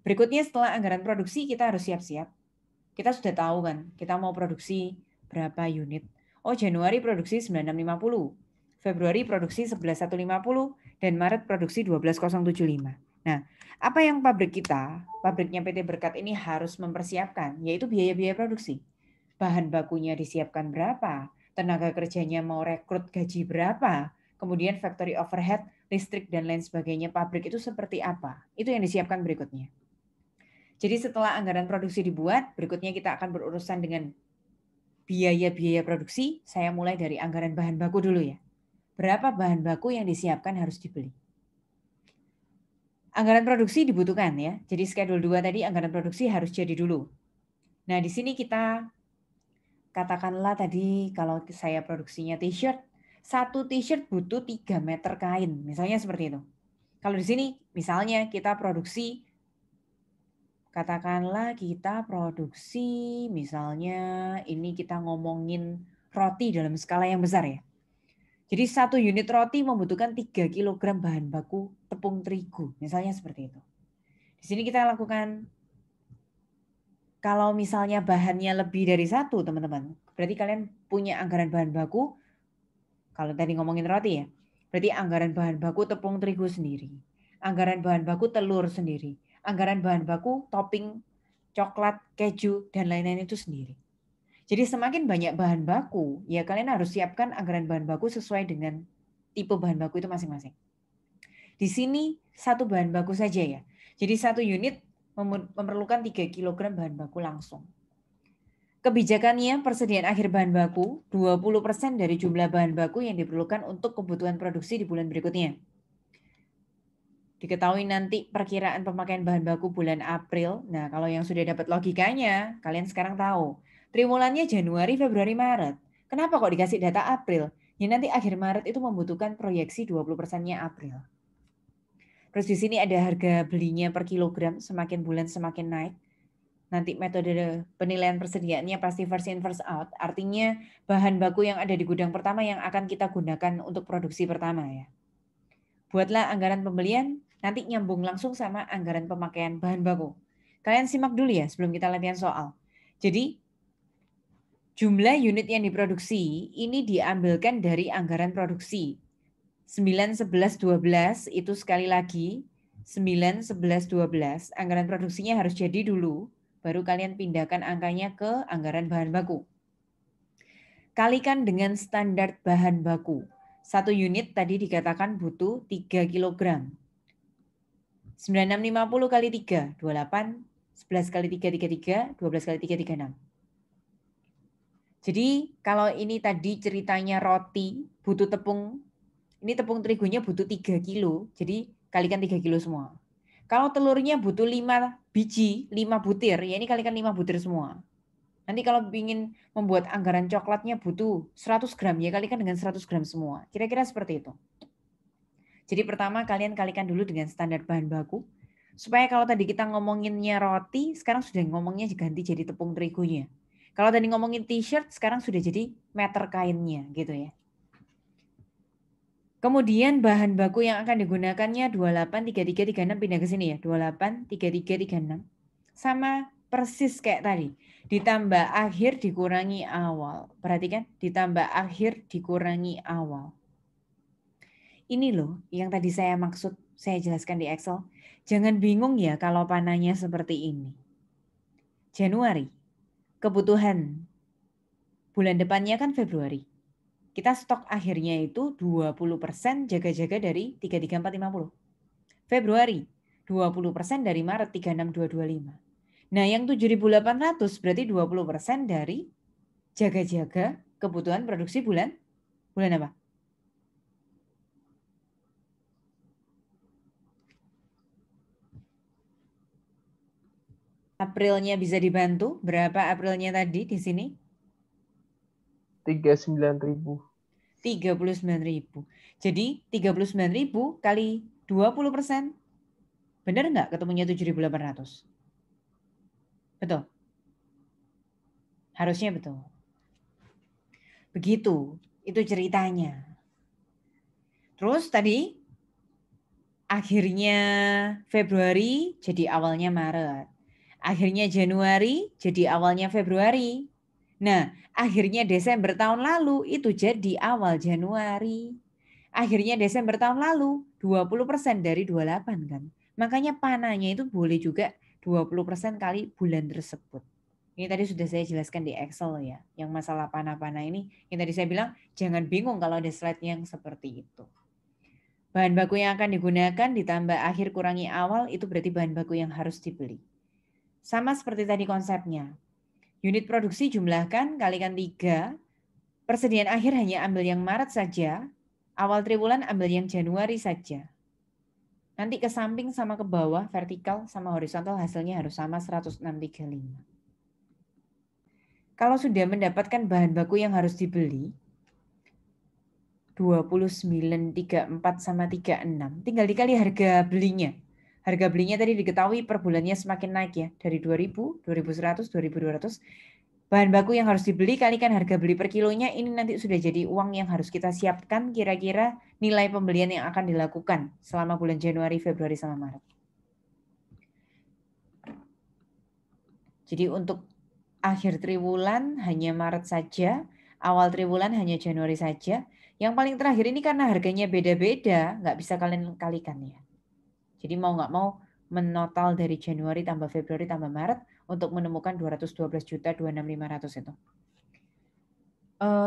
Berikutnya setelah anggaran produksi kita harus siap-siap. Kita sudah tahu kan, kita mau produksi berapa unit. Oh, Januari produksi 9650, Februari produksi 11150, dan Maret produksi 12075. Nah, apa yang pabriknya PT Berkat ini harus mempersiapkan, yaitu biaya-biaya produksi. Bahan bakunya disiapkan berapa, tenaga kerjanya mau rekrut gaji berapa, kemudian factory overhead, listrik, dan lain sebagainya pabrik itu seperti apa. Itu yang disiapkan berikutnya. Jadi setelah anggaran produksi dibuat, berikutnya kita akan berurusan dengan biaya-biaya produksi. Saya mulai dari anggaran bahan baku dulu ya. Berapa bahan baku yang disiapkan harus dibeli. Anggaran produksi dibutuhkan ya. Jadi schedule 2 tadi anggaran produksi harus jadi dulu. Nah, di sini kita katakanlah tadi kalau saya produksinya t-shirt, satu t-shirt butuh 3 meter kain, misalnya seperti itu. Kalau di sini misalnya kita produksi, katakanlah kita produksi misalnya ini kita ngomongin roti dalam skala yang besar ya. Jadi satu unit roti membutuhkan 3 kg bahan baku tepung terigu, misalnya seperti itu. Di sini kita lakukan, kalau misalnya bahannya lebih dari satu teman-teman, berarti kalian punya anggaran bahan baku, kalau tadi ngomongin roti ya, berarti anggaran bahan baku tepung terigu sendiri, anggaran bahan baku telur sendiri, anggaran bahan baku topping coklat, keju, dan lain-lain itu sendiri. Jadi semakin banyak bahan baku, ya kalian harus siapkan anggaran bahan baku sesuai dengan tipe bahan baku itu masing-masing. Di sini satu bahan baku saja ya. Jadi satu unit memerlukan 3 kg bahan baku langsung. Kebijakannya persediaan akhir bahan baku 20% dari jumlah bahan baku yang diperlukan untuk kebutuhan produksi di bulan berikutnya. Diketahui nanti perkiraan pemakaian bahan baku bulan April. Nah, kalau yang sudah dapat logikanya, kalian sekarang tahu. Triwulannya Januari, Februari, Maret. Kenapa kok dikasih data April? Ya nanti akhir Maret itu membutuhkan proyeksi 20%-nya April. Terus di sini ada harga belinya per kilogram, semakin bulan semakin naik. Nanti metode penilaian persediaannya pasti first in first out. Artinya bahan baku yang ada di gudang pertama yang akan kita gunakan untuk produksi pertama ya. Buatlah anggaran pembelian, nanti nyambung langsung sama anggaran pemakaian bahan baku. Kalian simak dulu ya sebelum kita latihan soal. Jadi jumlah unit yang diproduksi ini diambilkan dari anggaran produksi. 9, 11, 12 itu sekali lagi 9, 11, 12 anggaran produksinya harus jadi dulu, baru kalian pindahkan angkanya ke anggaran bahan baku. Kalikan dengan standar bahan baku. Satu unit tadi dikatakan butuh 3 kg. 9650 kali 3, 28. 11 kali 3, 33. 12 kali 3, 36. Jadi kalau ini tadi ceritanya roti butuh tepung, ini tepung terigunya butuh 3 kilo, jadi kalikan 3 kilo semua. Kalau telurnya butuh 5 biji, 5 butir, ya ini kalikan 5 butir semua. Nanti kalau ingin membuat anggaran coklatnya butuh 100 gram, ya kalikan dengan 100 gram semua. Kira-kira seperti itu. Jadi pertama kalian kalikan dulu dengan standar bahan baku. Supaya kalau tadi kita ngomonginnya roti, sekarang sudah ngomongnya diganti jadi tepung terigunya. Kalau tadi ngomongin t-shirt, sekarang sudah jadi meter kainnya gitu ya. Kemudian bahan baku yang akan digunakannya 28, 33, 36, pindah ke sini ya. 28, 33, 36. Sama persis kayak tadi. Ditambah akhir dikurangi awal. Perhatikan, ditambah akhir dikurangi awal. Ini loh yang tadi saya maksud, saya jelaskan di Excel. Jangan bingung ya kalau panahnya seperti ini. Januari, kebutuhan bulan depannya kan Februari. Kita stok akhirnya itu 20% jaga-jaga dari 33450. Februari, 20% dari Maret 36225. Nah, yang 7.800 berarti 20% dari jaga-jaga kebutuhan produksi bulan apa? Aprilnya bisa dibantu. Berapa Aprilnya tadi di sini? 39.000. 39.000. Jadi 39.000 kali 20%. Benar nggak ketemunya 7.800? Betul? Harusnya betul. Begitu, itu ceritanya. Terus tadi akhirnya Februari jadi awalnya Maret. Akhirnya Januari jadi awalnya Februari. Nah, akhirnya Desember tahun lalu itu jadi awal Januari. Akhirnya Desember tahun lalu 20% dari 28 kan. Makanya panahnya itu boleh juga 20% kali bulan tersebut. Ini tadi sudah saya jelaskan di Excel ya. Yang masalah panah-panah ini, yang tadi saya bilang jangan bingung kalau ada slide yang seperti itu. Bahan baku yang akan digunakan ditambah akhir kurangi awal itu berarti bahan baku yang harus dibeli. Sama seperti tadi konsepnya. Unit produksi jumlahkan kalikan 3. Persediaan akhir hanya ambil yang Maret saja. Awal triwulan ambil yang Januari saja. Nanti ke samping sama ke bawah, vertikal sama horizontal hasilnya harus sama 1635. Kalau sudah mendapatkan bahan baku yang harus dibeli, 29,34 sama 36, tinggal dikali harga belinya. Harga belinya tadi diketahui per bulannya semakin naik ya, dari 2.000, 2.100, 2.200. Bahan baku yang harus dibeli kalikan harga beli per kilonya, ini nanti sudah jadi uang yang harus kita siapkan kira-kira nilai pembelian yang akan dilakukan selama bulan Januari, Februari, sama Maret. Jadi untuk akhir triwulan hanya Maret saja, awal triwulan hanya Januari saja. Yang paling terakhir ini karena harganya beda-beda, nggak bisa kalian kalikan ya. Jadi mau nggak mau menotal dari Januari tambah Februari tambah Maret untuk menemukan 212.265.000 itu.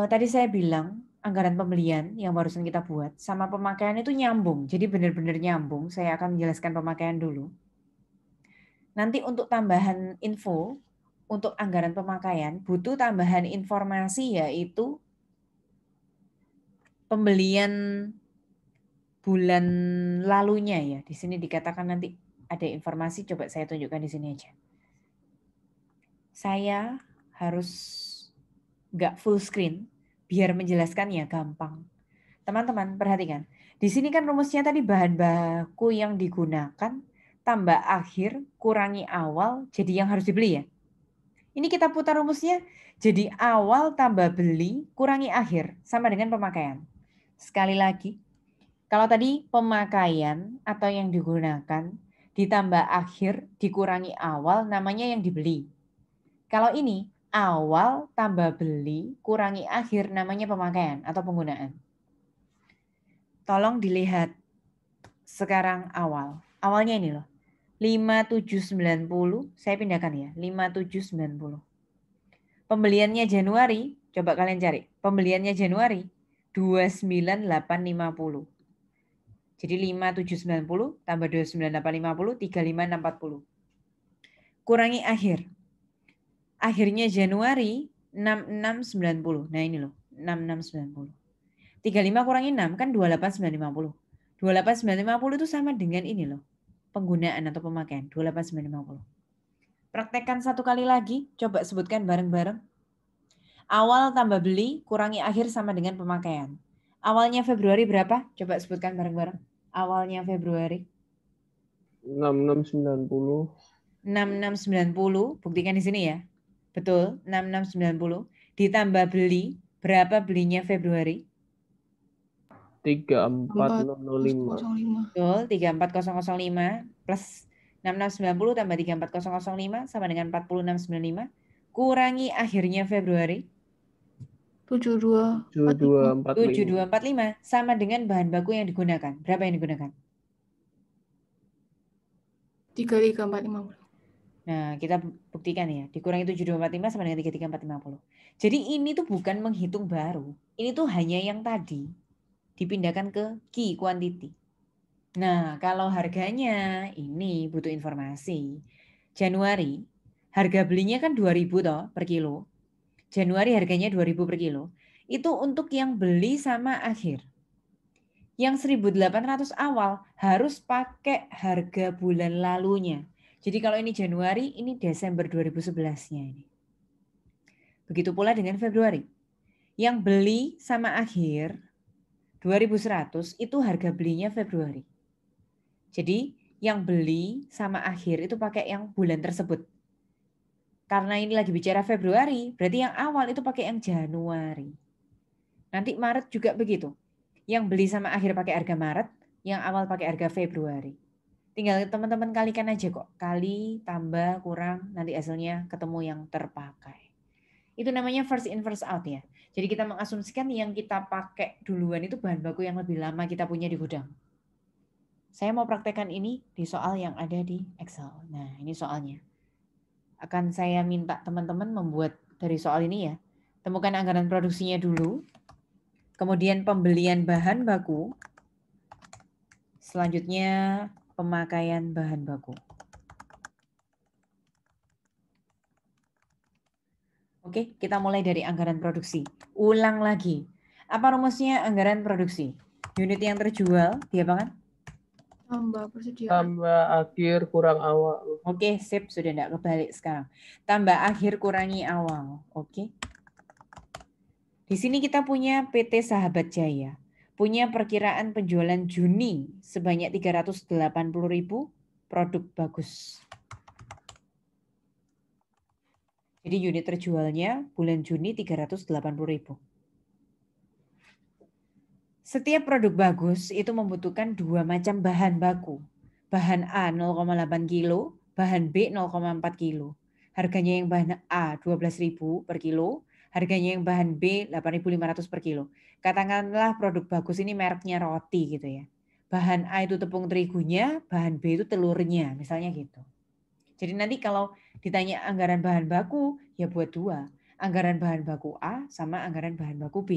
Tadi saya bilang anggaran pembelian yang barusan kita buat sama pemakaian itu nyambung. Jadi benar-benar nyambung. Saya akan menjelaskan pemakaian dulu. Nanti untuk tambahan info, untuk anggaran pemakaian butuh tambahan informasi yaitu pembelian bulan lalunya ya. Di sini dikatakan nanti ada informasi, coba saya tunjukkan di sini aja. Saya harus nggak full screen biar menjelaskannya gampang. Teman-teman perhatikan. Di sini kan rumusnya tadi bahan baku yang digunakan tambah akhir kurangi awal jadi yang harus dibeli ya. Ini kita putar rumusnya jadi awal tambah beli kurangi akhir sama dengan pemakaian. Sekali lagi, kalau tadi pemakaian atau yang digunakan ditambah akhir dikurangi awal namanya yang dibeli. Kalau ini awal tambah beli kurangi akhir namanya pemakaian atau penggunaan. Tolong dilihat sekarang awal. Awalnya ini loh. 5790, saya pindahkan ya, 5790. Pembeliannya Januari, coba kalian cari. Pembeliannya Januari 29850. Jadi 5790 tambah 29850 35640. Kurangi akhir. Akhirnya Januari 6690. Nah ini loh, 6690. 35 kurangi 6 kan 28950. 28950 itu sama dengan ini loh. Penggunaan atau pemakaian 28950. Praktekkan satu kali lagi, coba sebutkan bareng-bareng. Awal tambah beli kurangi akhir sama dengan pemakaian. Awalnya Februari berapa? Coba sebutkan bareng-bareng. Awalnya Februari 6690. 6690, buktikan di sini ya. Betul, 6690 ditambah beli, berapa belinya Februari? 3405. Betul, 34005 plus 6690 tambah 34005 sama dengan 40695. Kurangi akhirnya Februari 7245 sama dengan bahan baku yang digunakan. Berapa yang digunakan? 33450. Nah, kita buktikan ya. Dikurangi 7245 sama dengan 33450. Jadi ini tuh bukan menghitung baru. Ini tuh hanya yang tadi dipindahkan ke key quantity. Nah, kalau harganya ini butuh informasi. Januari, harga belinya kan 2000 toh per kilo. Januari harganya 2000 per kilo. Itu untuk yang beli sama akhir. Yang 1.800 awal harus pakai harga bulan lalunya. Jadi kalau ini Januari, ini Desember 2011-nya ini. Begitu pula dengan Februari. Yang beli sama akhir 2100 itu harga belinya Februari. Jadi yang beli sama akhir itu pakai yang bulan tersebut. Karena ini lagi bicara Februari, berarti yang awal itu pakai yang Januari. Nanti Maret juga begitu. Yang beli sama akhir pakai harga Maret, yang awal pakai harga Februari. Tinggal teman-teman kalikan aja kok. Kali, tambah, kurang, nanti hasilnya ketemu yang terpakai. Itu namanya first in, first out ya. Jadi kita mengasumsikan yang kita pakai duluan itu bahan baku yang lebih lama kita punya di gudang. Saya mau praktekkan ini di soal yang ada di Excel. Nah, ini soalnya. Akan saya minta teman-teman membuat dari soal ini ya. Temukan anggaran produksinya dulu. Kemudian pembelian bahan baku. Selanjutnya pemakaian bahan baku. Oke, kita mulai dari anggaran produksi. Ulang lagi. Apa rumusnya anggaran produksi? Unit yang terjual, diapakan? Tambah persediaan. Tambah akhir kurang awal. Oke, sip. Sudah tidak kebalik sekarang. Tambah akhir kurangi awal. Oke. Di sini kita punya PT Sahabat Jaya. Punya perkiraan penjualan Juni sebanyak 380.000 produk bagus. Jadi unit terjualnya bulan Juni 380.000. Setiap produk bagus itu membutuhkan dua macam bahan baku. Bahan A 0,8 kilo, bahan B 0,4 kilo. Harganya yang bahan A 12.000 per kilo, harganya yang bahan B 8.500 per kilo. Katakanlah produk bagus ini mereknya roti gitu ya. Bahan A itu tepung terigunya, bahan B itu telurnya, misalnya gitu. Jadi nanti kalau ditanya anggaran bahan baku, ya buat dua. Anggaran bahan baku A sama anggaran bahan baku B.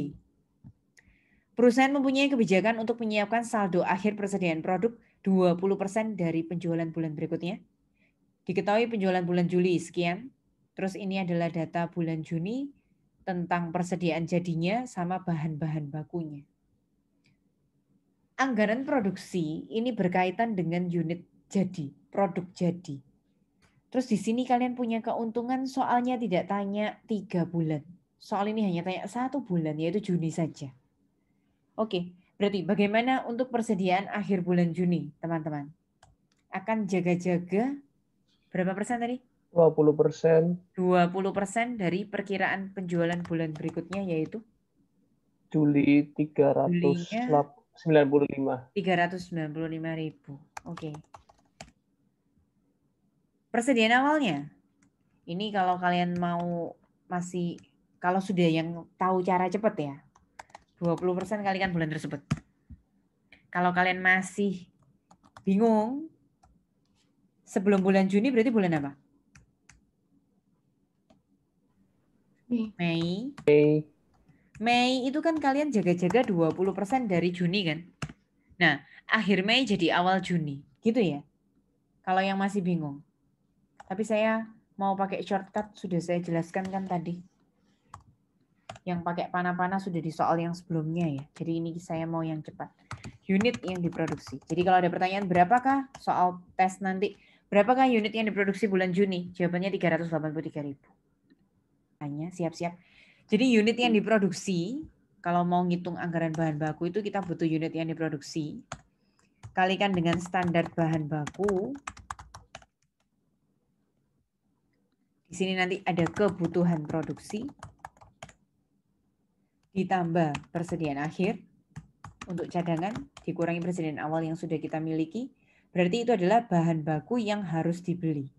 Perusahaan mempunyai kebijakan untuk menyiapkan saldo akhir persediaan produk 20% dari penjualan bulan berikutnya. Diketahui penjualan bulan Juli sekian. Terus ini adalah data bulan Juni tentang persediaan jadinya sama bahan-bahan bakunya. Anggaran produksi ini berkaitan dengan unit jadi, produk jadi. Terus di sini kalian punya keuntungan soalnya tidak tanya 3 bulan. Soal ini hanya tanya 1 bulan, yaitu Juni saja. Oke, berarti bagaimana untuk persediaan akhir bulan Juni, teman-teman? Akan jaga-jaga berapa persen tadi? 20%. 20% dari perkiraan penjualan bulan berikutnya, yaitu Juli Julinya 395. 395.000. Oke. Persediaan awalnya. Ini kalau kalian mau masih, kalau sudah yang tahu cara cepat ya, 20% kalikan bulan tersebut. Kalau kalian masih bingung, sebelum bulan Juni berarti bulan apa? Mei. Mei itu kan kalian jaga-jaga 20% dari Juni kan? Nah, akhir Mei jadi awal Juni. Gitu ya? Kalau yang masih bingung. Tapi saya mau pakai shortcut, sudah saya jelaskan kan tadi. Yang pakai panah-panah sudah di soal yang sebelumnya ya. Jadi ini saya mau yang cepat. Unit yang diproduksi. Jadi kalau ada pertanyaan berapakah soal tes nanti, berapakah unit yang diproduksi bulan Juni? Jawabannya 383.000. Hanya siap-siap. Jadi unit yang diproduksi, kalau mau ngitung anggaran bahan baku itu kita butuh unit yang diproduksi. Kalikan dengan standar bahan baku. Di sini nanti ada kebutuhan produksi. Ditambah persediaan akhir untuk cadangan, dikurangi persediaan awal yang sudah kita miliki. Berarti itu adalah bahan baku yang harus dibeli.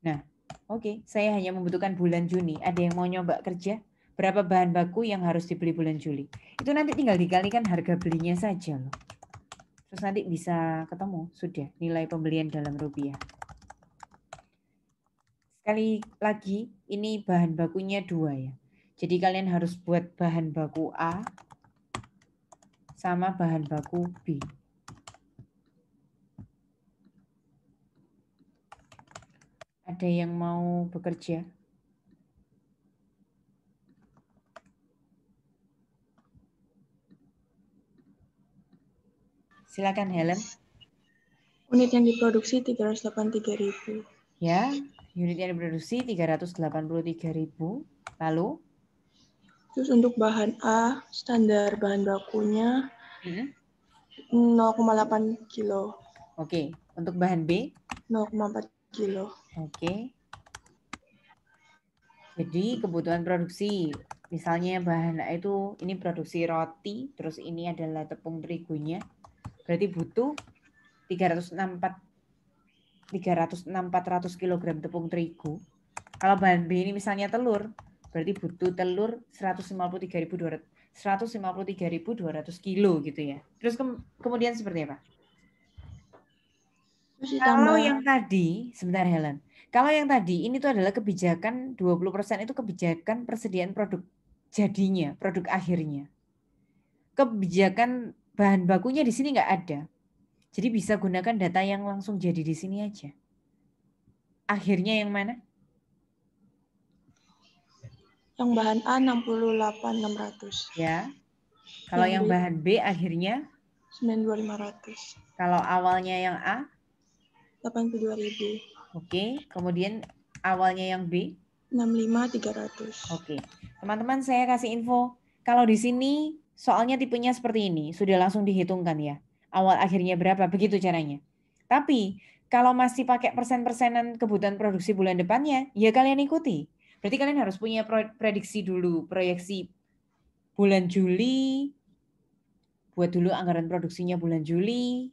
Nah, oke, saya hanya membutuhkan bulan Juni. Ada yang mau nyoba kerja? Berapa bahan baku yang harus dibeli bulan Juli? Itu nanti tinggal dikalikan harga belinya saja loh. Terus nanti bisa ketemu, sudah nilai pembelian dalam rupiah. Sekali lagi, ini bahan bakunya 2 ya. Jadi kalian harus buat bahan baku A sama bahan baku B. Ada yang mau bekerja? Silakan Helen. Unit yang diproduksi 383.000. Ya, unit yang diproduksi 383.000. Lalu? Terus untuk bahan A, standar bahan bakunya 0,8 kilo. Oke, untuk bahan B? 0,4 kilo. Oke. Jadi kebutuhan produksi Misalnya bahan A itu ini produksi roti, terus ini adalah tepung terigunya. Berarti butuh 306 400 kg tepung terigu. Kalau bahan B ini misalnya telur, berarti butuh telur 153.200 kilo gitu ya. Terus kemudian seperti apa? Terus Kalau ditambah yang tadi, sebentar Helen. Kalau yang tadi ini tuh adalah kebijakan 20% itu kebijakan persediaan produk jadinya, produk akhirnya. Kebijakan bahan bakunya di sini nggak ada. Jadi bisa gunakan data yang langsung jadi di sini aja. Akhirnya yang mana? yang bahan A 68.600. Ya. Kalau yang Yang B bahan B akhirnya, 92.500. kalau awalnya yang A, 82.000. oke. Kemudian awalnya yang B, 65.300. oke. Teman-teman saya kasih info. Kalau di sini soalnya tipenya seperti ini, sudah langsung dihitungkan ya. Awal akhirnya berapa, begitu caranya. Tapi kalau masih pakai persen-persenan kebutuhan produksi bulan depannya, ya kalian ikuti. Berarti kalian harus punya prediksi dulu, proyeksi bulan Juli, buat dulu anggaran produksinya bulan Juli,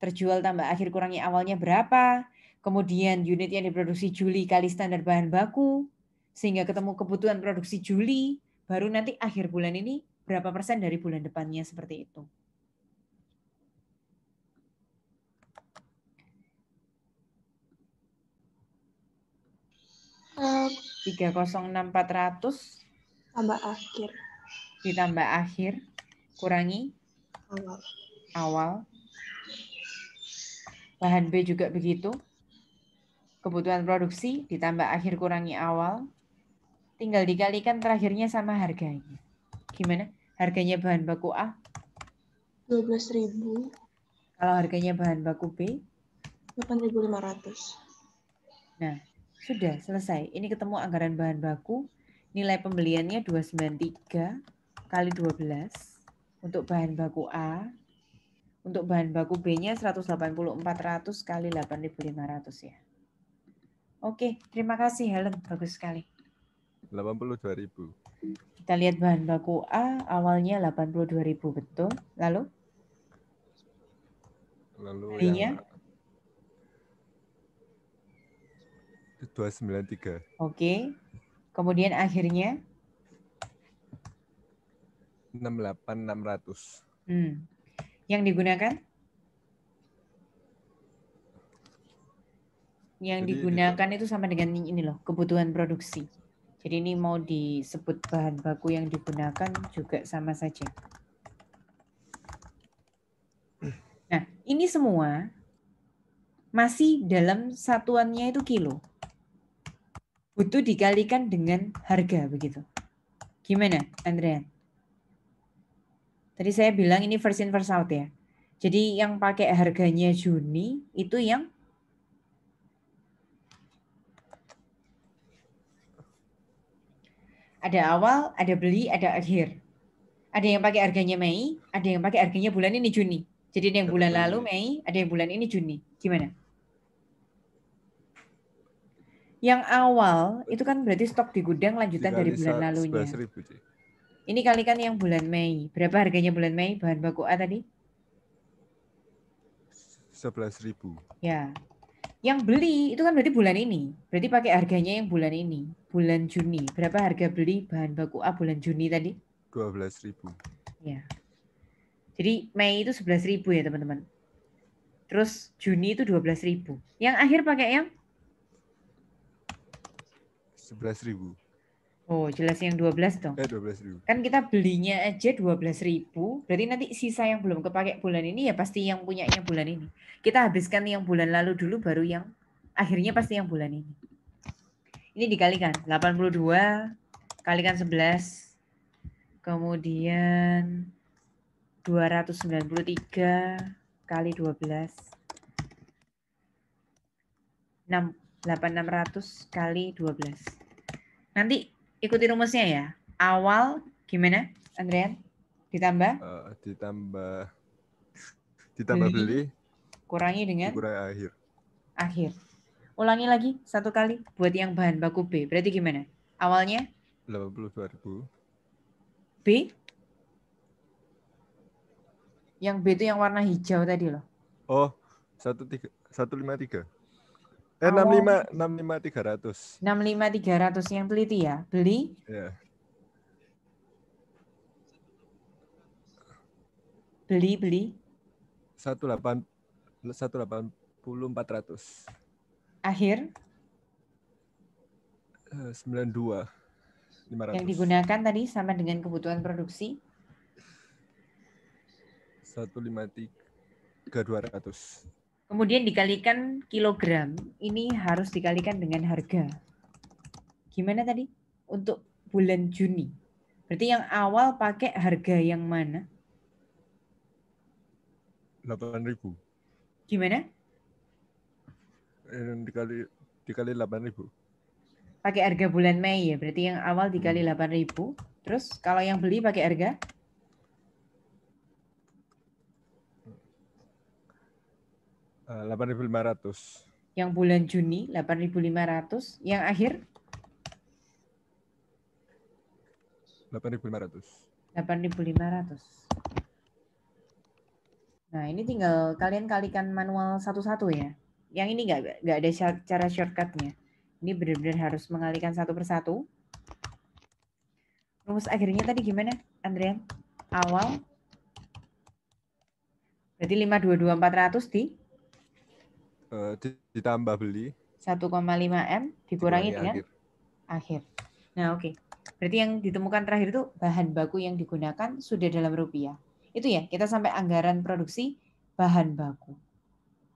terjual tambah akhir kurangi awalnya berapa, kemudian unit yang diproduksi Juli kali standar bahan baku, sehingga ketemu kebutuhan produksi Juli, baru nanti akhir bulan ini berapa persen dari bulan depannya seperti itu. Eh, 306.400 tambah akhir. ditambah akhir kurangi Awal. awal. Bahan B juga begitu. Kebutuhan produksi ditambah akhir kurangi awal. Tinggal dikalikan terakhirnya sama harganya. Gimana? Harganya bahan baku A? 12.000. Kalau harganya bahan baku B? 8.500. Nah, sudah selesai. Ini ketemu anggaran bahan baku. Nilai pembeliannya 293 kali 12 untuk bahan baku A. Untuk bahan baku B-nya 184.400 kali 8.500 ya. Oke, terima kasih Helen. Bagus sekali. 82.000. Kita lihat bahan baku A awalnya 82.000, betul. Lalu yang 293. Oke. Kemudian akhirnya 68.600. Yang digunakan? Yang digunakan itu sama dengan ini loh, kebutuhan produksi. Jadi ini mau disebut bahan baku yang digunakan juga sama saja. Nah, ini semua masih dalam satuannya itu kilo. Butuh dikalikan dengan harga begitu. Gimana, Andrean? Tadi saya bilang ini first in first out ya. Jadi yang pakai harganya Juni itu yang ada awal, ada beli, ada akhir. Ada yang pakai harganya Mei, ada yang pakai harganya bulan ini Juni. Jadi ada yang bulan lalu Mei, ada yang bulan ini Juni. Gimana? Yang awal itu kan berarti stok di gudang lanjutan dari bulan lalunya. 11.000. Ini kalikan yang bulan Mei. Berapa harganya bulan Mei bahan baku A tadi? 11.000. Ya. Yang beli itu kan berarti bulan ini. Berarti pakai harganya yang bulan ini. Bulan Juni. Berapa harga beli bahan baku A bulan Juni tadi? 12.000. Ya. Jadi Mei itu 11.000 ya teman-teman. Terus Juni itu 12.000. Yang akhir pakai yang? 11.000. Oh, jelas yang 12 dong. 12.000. Kan kita belinya aja 12.000, berarti nanti sisa yang belum kepake bulan ini ya pasti yang punyanya bulan ini. Kita habiskan yang bulan lalu dulu baru yang akhirnya pasti yang bulan ini. Ini dikalikan 82 kalikan 11. Kemudian 293 kali 12. 8.600 kali 12. Nanti ikuti rumusnya ya. Awal gimana, Andrean? Ditambah? Ditambah beli. Kurangi dengan? Dikurangi akhir. Akhir. Ulangi lagi satu kali buat yang bahan baku B. Berarti gimana? Awalnya? 82.000. B? Yang B itu yang warna hijau tadi loh. Oh, 153. Awal 65 300. 65.300 yang teliti ya. Beli Ya. beli 180 400. akhir 92 500. yang digunakan tadi sama dengan kebutuhan produksi 153 200. kemudian dikalikan kilogram. Ini harus dikalikan dengan harga. Gimana tadi untuk bulan Juni? Berarti yang awal pakai harga yang mana? 8.000. Gimana? Dikali 8.000. Pakai harga bulan Mei ya. Berarti yang awal dikali 8.000. Terus kalau yang beli pakai harga? 8.500. Yang bulan Juni 8.500. Yang akhir 8.500. 8.500. Nah, ini tinggal kalian kalikan manual satu-satu ya. Yang ini nggak ada cara shortcutnya. Ini benar-benar harus mengalikan satu persatu. Rumus akhirnya tadi gimana, Andrian? Awal berarti 522.400 Ditambah beli 1,5 M dikurangi dengan akhir. Nah, oke. Berarti yang ditemukan terakhir itu bahan baku yang digunakan sudah dalam rupiah. Itu ya, kita sampai anggaran produksi bahan baku.